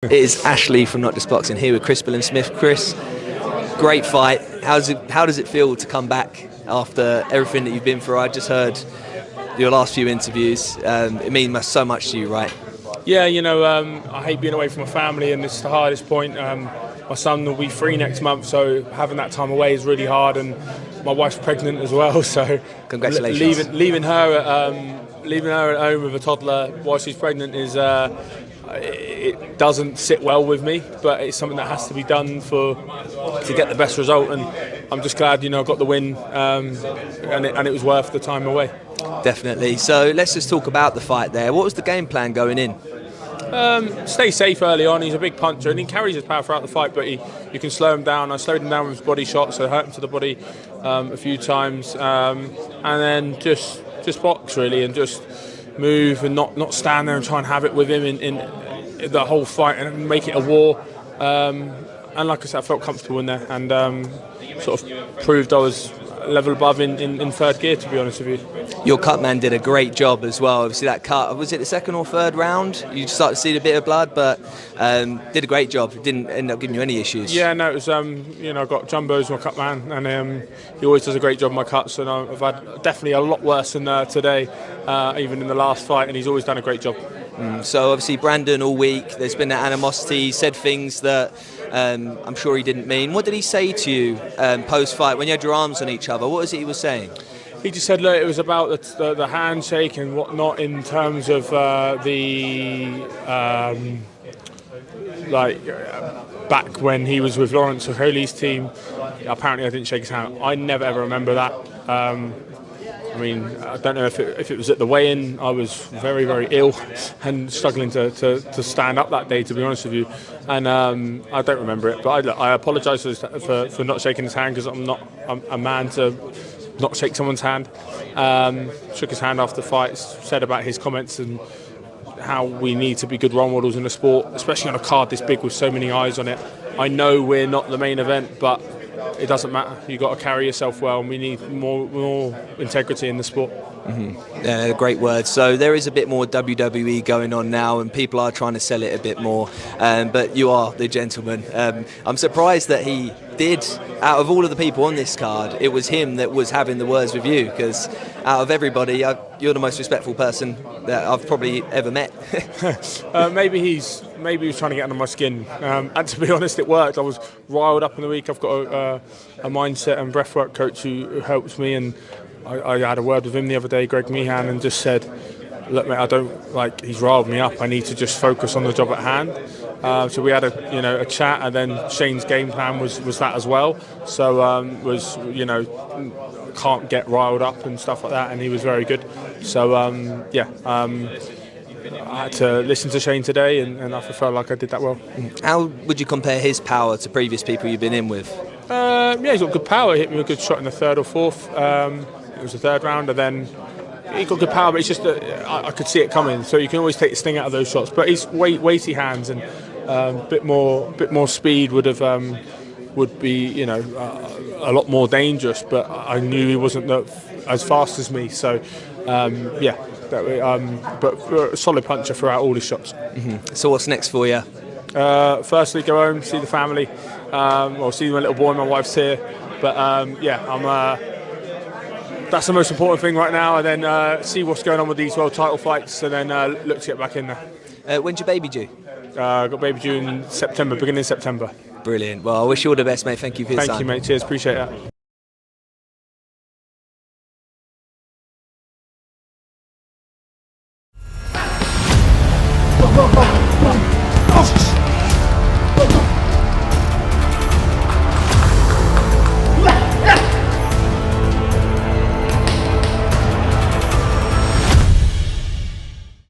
It is Ashley from NotJustBoxing here with Billam-Smith. Chris, great fight. How does it feel to come back after everything that you've been through? I just heard your last few interviews. It means so much to you, right? Yeah, I hate being away from my family, and it's the hardest point. My son will be 3 next month, so having that time away is really hard, and my wife's pregnant as well. So congratulations. Leaving her at home with a toddler while she's pregnant is. It doesn't sit well with me, but it's something that has to be done to get the best result, and I'm just glad I got the win, and it was worth the time away. Definitely. So let's just talk about the fight there. What was the game plan going in? Stay safe early on. He's a big puncher and he carries his power throughout the fight, but you can slow him down. I slowed him down with his body shots, so I hurt him to the body a few times, and then just box really, and just move and not stand there and try and have it with him in the whole fight and make it a war. And like I said, I felt comfortable in there, and sort of proved I was a level above in third gear, to be honest with you. Your cut man did a great job as well. Obviously that cut, was it the second or third round? You started to see a bit of blood, but did a great job. It didn't end up giving you any issues. Yeah, no, it was, I got Jumbo as my cut man, and he always does a great job in my cuts, and I've had definitely a lot worse than today, even in the last fight, and he's always done a great job. So obviously Brandon all week, there's been that animosity, he said things that I'm sure he didn't mean. What did he say to you post-fight when you had your arms on each other? What was it he was saying? He just said, look, it was about the handshake and whatnot in terms of back when he was with Lawrence Okoli's team. Apparently I didn't shake his hand. I never ever remember that. I don't know if it was at the weigh-in. I was very, very ill and struggling to stand up that day, to be honest with you. And I don't remember it. But I apologise for not shaking his hand, because I'm a man to not shake someone's hand. Shook his hand after the fight, said about his comments and how we need to be good role models in the sport, especially on a card this big with so many eyes on it. I know we're not the main event, but it doesn't matter. You've got to carry yourself well, and we need more integrity in the sport. Yeah, great words. So there is a bit more WWE going on now, and people are trying to sell it a bit more. But you are the gentleman. I'm surprised that he did. Out of all of the people on this card, it was him that was having the words with you, because out of everybody, you're the most respectful person that I've probably ever met. Maybe he was trying to get under my skin, and to be honest, it worked. I was riled up in the week. I've got a mindset and breathwork coach who helps me, and I had a word with him the other day, Greg Meehan, and just said, look mate, he's riled me up. I need to just focus on the job at hand. So we had a chat, and then Shane's game plan was that as well. So can't get riled up and stuff like that, and he was very good. So I had to listen to Shane today, and I felt like I did that well. How would you compare his power to previous people you've been in with? He's got good power. He hit me a good shot in the third or fourth. It was the third round, and then he got good power, but it's just that I could see it coming. So you can always take the sting out of those shots. But he's weighty hands, and a bit more speed would be a lot more dangerous. But I knew he wasn't as fast as me. So but a solid puncher throughout all his shots. So what's next for you? Firstly, go home, see the family, see my little boy. My wife's here, but that's the most important thing right now, and then see what's going on with these world title fights, and then look to get back in there. When's your baby due? Got baby due in September, beginning of September. Brilliant. Well, I wish you all the best, mate. Thank you for your time. Thank you, mate. Cheers. Appreciate that.